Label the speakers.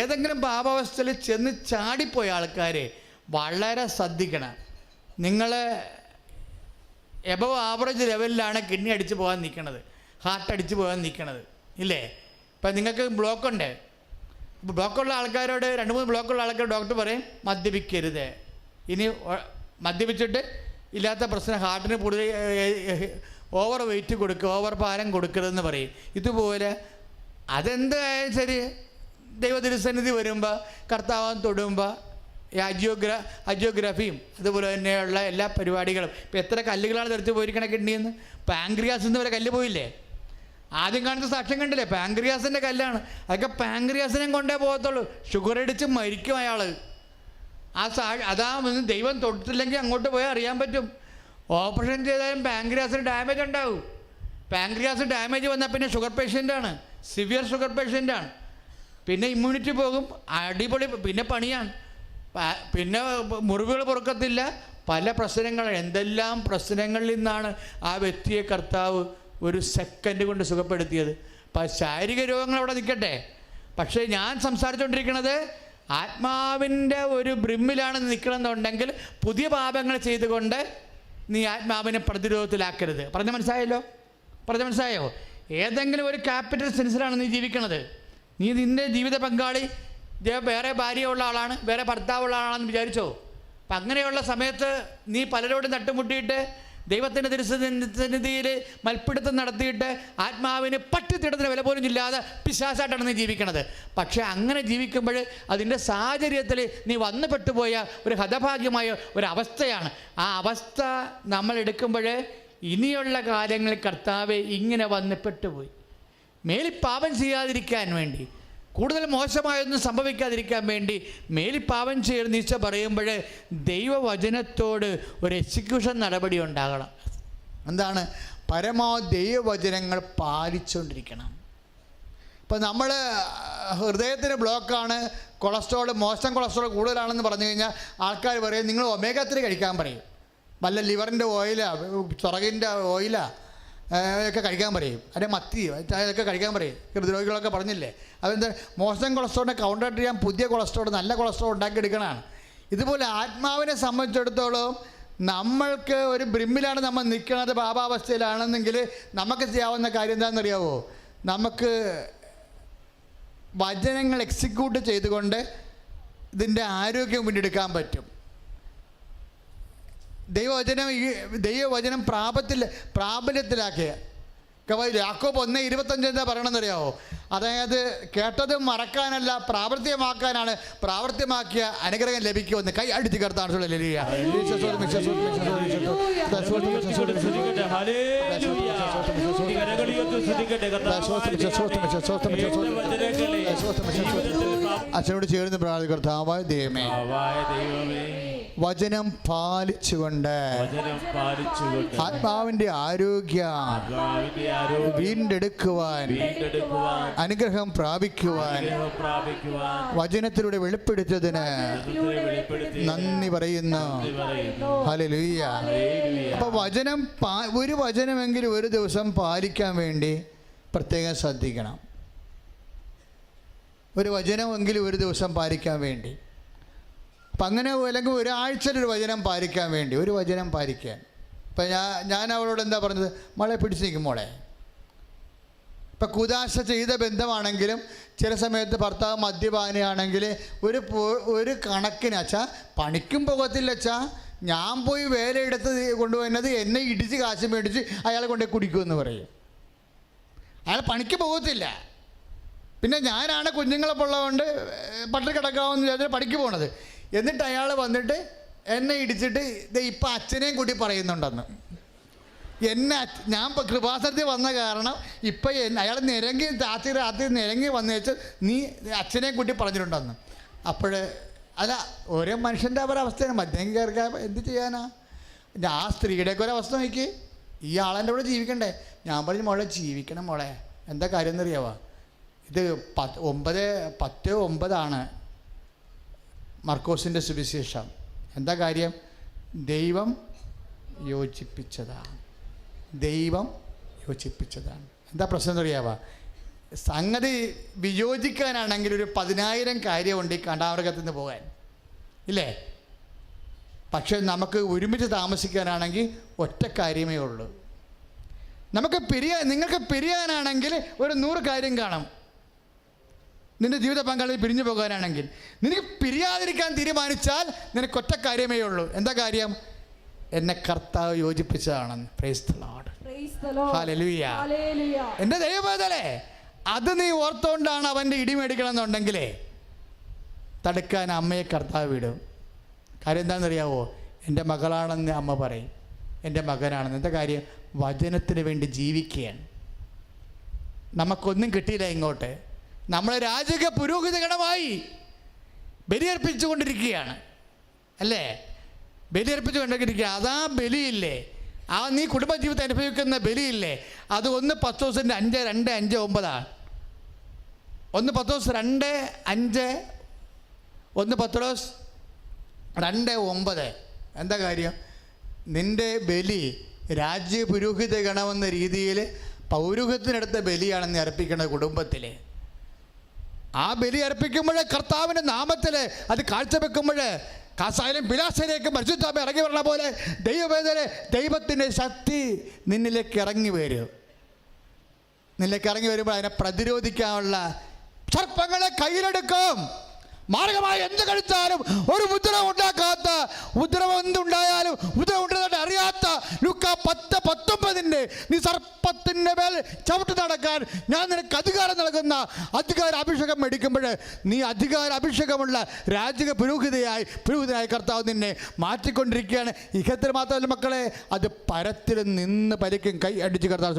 Speaker 1: ഏതെങ്കിലും പാപാവസ്ഥയിൽ ചെന്ന് ചാടിപ്പോയ ആൾക്കാരെ വളരെ ശ്രദ്ധിക്കണം. നിങ്ങൾ എബവ് ആവറേജ് ലെവലിലാണ് കിഡ്നി അടിച്ച് പോകാൻ നിൽക്കണത്, ഹാർട്ട് അടിച്ച് പോകാൻ നിൽക്കണത്, ഇല്ലേ? ഇപ്പം നിങ്ങൾക്ക് ബ്ലോക്കുണ്ട്. ഇപ്പോൾ ബ്ലോക്കുള്ള ആൾക്കാരോട് 2-3 ബ്ലോക്കുള്ള ആൾക്കാർ ഡോക്ടർ പറയും മദ്യപിക്കരുത്, ഇനി മദ്യപിച്ചിട്ട് ഇല്ലാത്ത പ്രശ്നം, ഹാർട്ടിന് കൂടുതൽ ഓവർ വെയിറ്റ് കൊടുക്കുക, ഓവർ ഭാരം കൊടുക്കരുതെന്ന് പറയും. ഇതുപോലെ അതെന്തായാലും ശരി, ദൈവതിരുസന്നിധി വരുമ്പോൾ, കർത്താവാൻ തൊടുമ്പോൾ അജിയോഗ്രാഫിയും അതുപോലെ തന്നെയുള്ള എല്ലാ പരിപാടികളും. ഇപ്പോൾ എത്ര കല്ലുകളാണ് തെറിച്ച് പോയിരിക്കണ കിഡ്നിന്ന്. പാങ്ക്രിയാസ് എന്ന് വരെ കല്ല് പോയില്ലേ? ആദ്യം കാണുന്ന സാക്ഷ്യം കണ്ടില്ലേ? പാങ്ക്രിയാസിൻ്റെ കല്ലാണ്. അതൊക്കെ പാങ്ക്രിയാസിനെ കൊണ്ടേ പോകത്തുള്ളൂ. ഷുഗർ അടിച്ച് മരിക്കും അയാൾ. അതാ ദൈവം തൊട്ടില്ലെങ്കിൽ അങ്ങോട്ട് പോയാൽ അറിയാൻ പറ്റും. ഓപ്പറേഷൻ ചെയ്താലും പാങ്ക്രിയാസിന് ഡാമേജ് ഉണ്ടാവും. പാങ്ക്രിയാസ് ഡാമേജ് വന്നാൽ പിന്നെ ഷുഗർ പേഷ്യൻ്റാണ്, സിവിയർ ഷുഗർ പേഷ്യൻ്റാണ്. പിന്നെ ഇമ്മ്യൂണിറ്റി പോകും, അടിപൊളി, പിന്നെ പണിയാണ്, പിന്നെ മുറിവുകൾ പൊറുക്കത്തില്ല, പല പ്രശ്നങ്ങൾ. എന്തെല്ലാം പ്രശ്നങ്ങളിൽ നിന്നാണ് ആ വ്യക്തിയെ കർത്താവ് ഒരു സെക്കൻഡ് കൊണ്ട് സുഖപ്പെടുത്തിയത്. അപ്പം ശാരീരിക രോഗങ്ങൾ അവിടെ നിൽക്കട്ടെ. പക്ഷേ ഞാൻ സംസാരിച്ചുകൊണ്ടിരിക്കുന്നത് ആത്മാവിൻ്റെ ഒരു ബ്രിമ്മിലാണ് നിൽക്കണമെന്നുണ്ടെങ്കിൽ പുതിയ പാപങ്ങൾ ചെയ്തുകൊണ്ട് നീ ആത്മാവിനെ പ്രതിരോധത്തിലാക്കരുത്. പറഞ്ഞ മനസ്സായോ? ഏതെങ്കിലും ഒരു ക്യാപിറ്റൽ സെൻസിലാണ് നീ ജീവിക്കണത്. നീ നിൻ്റെ ജീവിത പങ്കാളി വേറെ ഭാര്യയുള്ള ആളാണ്, വേറെ ഭർത്താവുള്ള ആളാണെന്ന് വിചാരിച്ചോ? അപ്പം അങ്ങനെയുള്ള സമയത്ത് നീ പലരോടും തട്ടുമുട്ടിയിട്ട് ദൈവത്തിൻ്റെ തിരുസന്നിധിയിൽ മൽപ്പിടുത്തം നടത്തിയിട്ട് ആത്മാവിന് പട്ടിത്തിടത്തിന് വില പോലും ഇല്ലാതെ പിശാചായിട്ടാണ് നീ ജീവിക്കണത്. പക്ഷേ അങ്ങനെ ജീവിക്കുമ്പോൾ അതിൻ്റെ സാഹചര്യത്തിൽ നീ വന്നു പെട്ടുപോയ ഒരു ഹതഭാഗ്യമായ ഒരവസ്ഥയാണ്. ആ അവസ്ഥ നമ്മൾ എടുക്കുമ്പോൾ ഇനിയുള്ള കാര്യങ്ങളിൽ കർത്താവെ ഇങ്ങനെ വന്ന് പെട്ടുപോയി, മേലിൽ പാപം ചെയ്യാതിരിക്കാൻ വേണ്ടി, കൂടുതൽ മോശമായൊന്നും സംഭവിക്കാതിരിക്കാൻ വേണ്ടി മേലിൽ പാപം ചെയ്യരുതെന്ന് ഈശോ പറയുമ്പോൾ ദൈവവചനത്തോട് ഒരു എക്സിക്യൂഷൻ നടപടി ഉണ്ടാകണം. എന്താണ്? പരമാവധി ദൈവവചനങ്ങൾ പാലിച്ചുകൊണ്ടിരിക്കണം. ഇപ്പം നമ്മൾ ഹൃദയത്തിന് ബ്ലോക്കാണ്, കൊളസ്ട്രോൾ, മോശം കൊളസ്ട്രോൾ കൂടുതലാണെന്ന് പറഞ്ഞു കഴിഞ്ഞാൽ ആൾക്കാർ പറയും നിങ്ങൾ ഒമേഗ 3 കഴിക്കാൻ പറയും, വല്ല ലിവറിൻ്റെ ഓയിലാ, ചൊറകിൻ്റെ ഓയിലാ ഒക്കെ കഴിക്കാൻ പറയും, അല്ലെങ്കിൽ മത്തി അതൊക്കെ കഴിക്കാൻ പറയും. ഹൃദ്രോഗികളൊക്കെ പറഞ്ഞില്ലേ? അതെന്താ? മോശം കൊളസ്ട്രോളിനെ കൗണ്ടർ ചെയ്യാൻ പുതിയ കൊളസ്ട്രോൾ, നല്ല കൊളസ്ട്രോൾ ഉണ്ടാക്കിയെടുക്കണതാണ്. ഇതുപോലെ ആത്മാവിനെ സംബന്ധിച്ചിടത്തോളം നമ്മൾക്ക് ഒരു ബ്രിമ്മിലാണ് നമ്മൾ നിൽക്കുന്നത്, പാപാവസ്ഥയിലാണെന്നെങ്കിൽ നമുക്ക് ചെയ്യാവുന്ന കാര്യം എന്താണെന്നറിയാവോ? നമുക്ക് വചനങ്ങൾ എക്സിക്യൂട്ട് ചെയ്തുകൊണ്ട് ഇതിൻ്റെ ആരോഗ്യം വീണ്ടെടുക്കാൻ പറ്റും. ദൈവവചനം പ്രാബല്യത്തിലാക്കിയ യാക്കോബ് 1:25 എന്താ പറയണമെന്നറിയാവോ? അതായത് കേട്ടത് മറക്കാനല്ല പ്രാവർത്തികമാക്കാനാണ്, പ്രാവർത്തികമാക്കിയ അനുഗ്രഹം ലഭിക്കുമെന്ന്. കൈ അടിച്ച് കർത്താൻ അച്ഛനോട് ചേർന്ന് പ്രാർത്ഥിക്കുക. കർത്താവായ ദൈവമേ, വചനം പാലിച്ചുകൊണ്ട് ആത്മാവിന്റെ ആരോഗ്യം വീണ്ടെടുക്കുവാൻ, അനുഗ്രഹം പ്രാപിക്കുവാൻ വചനത്തിലൂടെ വെളിപ്പെടുത്തതിന് നന്ദി പറയുന്നു. ഹല്ലേലൂയ. അപ്പോൾ ഒരു വചനമെങ്കിലും ഒരു ദിവസം പാലിക്കാൻ വേണ്ടി പ്രത്യേകം ശ്രദ്ധിക്കണം. ഒരു വചനമെങ്കിലും ഒരു ദിവസം പാലിക്കാൻ വേണ്ടി. അപ്പം അങ്ങനെ അല്ലെങ്കിൽ ഒരാഴ്ചയിലൊരു വചനം പാലിക്കാൻ വേണ്ടി, ഒരു വചനം പാലിക്കാൻ. ഇപ്പം ഞാൻ അവളോട് എന്താ പറഞ്ഞത്? മോളെ പിടിച്ച് നിൽക്കും മോളെ. ഇപ്പം കുദാശ ചെയ്ത ബന്ധമാണെങ്കിലും ചില സമയത്ത് ഭർത്താവ് മദ്യപാനിയാണെങ്കിൽ ഒരു കണക്കിന് അച്ഛാ പണിക്കും പോകത്തില്ല അച്ഛാ, ഞാൻ പോയി വേറെ എടുത്ത് കൊണ്ടുപോകുന്നത് എന്നെ ഇടിച്ച് കാശ് മേടിച്ച് അയാളെ കൊണ്ടുപോയി കുടിക്കുമെന്ന് പറയും. അയാൾ പണിക്ക് പോകത്തില്ല. പിന്നെ ഞാനാണ് കുഞ്ഞുങ്ങളെ ഉള്ളതുകൊണ്ട് പട്ടിണി കിടക്കാമെന്ന് വിചാരിച്ചാൽ പണിക്ക് പോകണത്. എന്നിട്ട് അയാൾ വന്നിട്ട് എന്നെ ഇടിച്ചിട്ട് ഇപ്പം അച്ഛനെയും കൂടി പറയുന്നുണ്ടെന്ന്. ഞാൻ ഇപ്പോൾ കൃപാസനത്തിൽ വന്ന കാരണം ഇപ്പം അയാൾ രാത്രി നിരങ്ങി വന്നു വെച്ചാൽ നീ അച്ഛനെയും കൂട്ടി പറഞ്ഞിട്ടുണ്ടെന്ന്. അപ്പോൾ അല്ല, ഓരോ മനുഷ്യൻ്റെ അവസ്ഥയാണ്. മദ്യം കയറിക്കാൻ എന്ത് ചെയ്യാനാ? ആ സ്ത്രീയുടെയൊക്കെ ഒരവസ്ഥ നോക്കി. ഈ ആളെൻ്റെ കൂടെ ജീവിക്കണ്ടേ? ഞാൻ പറഞ്ഞു മോളെ ജീവിക്കണം മോളെ. എന്താ കാര്യം എന്നറിയാവോ? ഇത് 9:10-9 മർക്കോസിൻ്റെ സുവിശേഷം. എന്താ കാര്യം? ദൈവം യോജിപ്പിച്ചതാണ്. എന്താ പ്രശ്നം എന്നറിയാവോ? സംഗതി വിയോജിക്കാനാണെങ്കിൽ ഒരു 10,000 കാര്യമുണ്ട് ഈ കാണ്ടാമൃഗത്തിൽ നിന്ന് പോകാൻ, ഇല്ലേ? പക്ഷെ നമുക്ക് ഒരുമിച്ച് താമസിക്കാനാണെങ്കിൽ ഒറ്റ കാര്യമേ ഉള്ളൂ. നിങ്ങൾക്ക് പിരിയാനാണെങ്കിൽ ഒരു 100 കാര്യം കാണും. നിൻ്റെ ജീവിത പങ്കാളി പിരിഞ്ഞു പോകാനാണെങ്കിൽ, നിനക്ക് പിരിയാതിരിക്കാൻ തീരുമാനിച്ചാൽ നിനക്ക് ഒറ്റ കാര്യമേ ഉള്ളൂ. എന്താ കാര്യം? എന്നെ കർത്താവ് യോജിപ്പിച്ചതാണെന്ന്. Praise the Lord, hallelujah. എൻ്റെ ദൈവവേദനേ, അത് നീ ഓർത്തുകൊണ്ടാണ് അവൻ്റെ ഇടിമേടിക്കണം എന്നുണ്ടെങ്കിലേ തടുക്കാൻ അമ്മയെ കർത്താവ് വിടും. കാര്യം എന്താണെന്നറിയാവോ? എൻ്റെ മകളാണെന്ന് അമ്മ പറയും, എൻ്റെ മകനാണെന്ന്. എന്താ കാര്യം? വചനത്തിന് വേണ്ടി ജീവിക്കുകയാണ്. നമുക്കൊന്നും കിട്ടിയില്ല ഇങ്ങോട്ട്. നമ്മളെ രാജക പുരോഹിതഗണമായി ബലിയർപ്പിച്ചുകൊണ്ടിരിക്കുകയാണ്, അല്ലേ? ബലിയർപ്പിച്ചുകൊണ്ടിരിക്കുക. അതാ ബലിയില്ലേ, ആ നീ കുടുംബജീവിതം അനുഭവിക്കുന്ന ബലിയില്ലേ, അത് 1 പത്രോസിൻ്റെ 5:2-5-9 1 പത്രോസ് 2:5 1 പത്രോസ് 2:9. എന്താ കാര്യം? നിൻ്റെ ബലി രാജ്യ പുരോഹിത ഗണമെന്ന രീതിയിൽ പൗരോഹിത്യത്തിനടുത്ത ബലിയാണ് നീ അർപ്പിക്കേണ്ടത് കുടുംബത്തിൽ. ആ ബലി അർപ്പിക്കുമ്പോൾ കർത്താവിൻ്റെ നാമത്തിൽ അത് കാഴ്ചവെക്കുമ്പോൾ കാസായാലും പിലാസയിലേക്ക് പരിശുദ്ധാത്മാവ് ഇറങ്ങി വരണ പോലെ ദൈവത്തിൻ്റെ ശക്തി നിന്നിലേക്ക് ഇറങ്ങി വരും. നിന്നിലേക്ക് ഇറങ്ങി വരുമ്പോൾ അതിനെ പ്രതിരോധിക്കാനുള്ള സർപ്പങ്ങളെ കയ്യിലെടുക്കും. മാർഗമായി എന്ത് കഴിച്ചാലും ഒരു ഉപദ്രവം ഉണ്ടാക്കാത്ത, ഉപദ്രവം എന്തുണ്ടായാലും ഉപദ്രവം ഉണ്ടെന്ന് അറിയാത്ത ലൂക്ക 10:19 നീ സർപ്പത്തിൻ്റെ മേൽ ചവിട്ട് നടക്കാൻ ഞാൻ നിനക്ക് അധികാരം നൽകുന്ന അധികാര അഭിഷേകം മേടിക്കുമ്പോൾ നീ അധികാര അഭിഷേകമുള്ള രാജക പുരോഹിതനായി കർത്താവ് നിന്നെ മാറ്റിക്കൊണ്ടിരിക്കുകയാണ്. ഇഹത്തിൽ മാത്രമല്ല മക്കളെ, അത് പരത്തിൽ നിന്ന് പരിക്കും. കൈ അടിച്ച് കർത്താവ്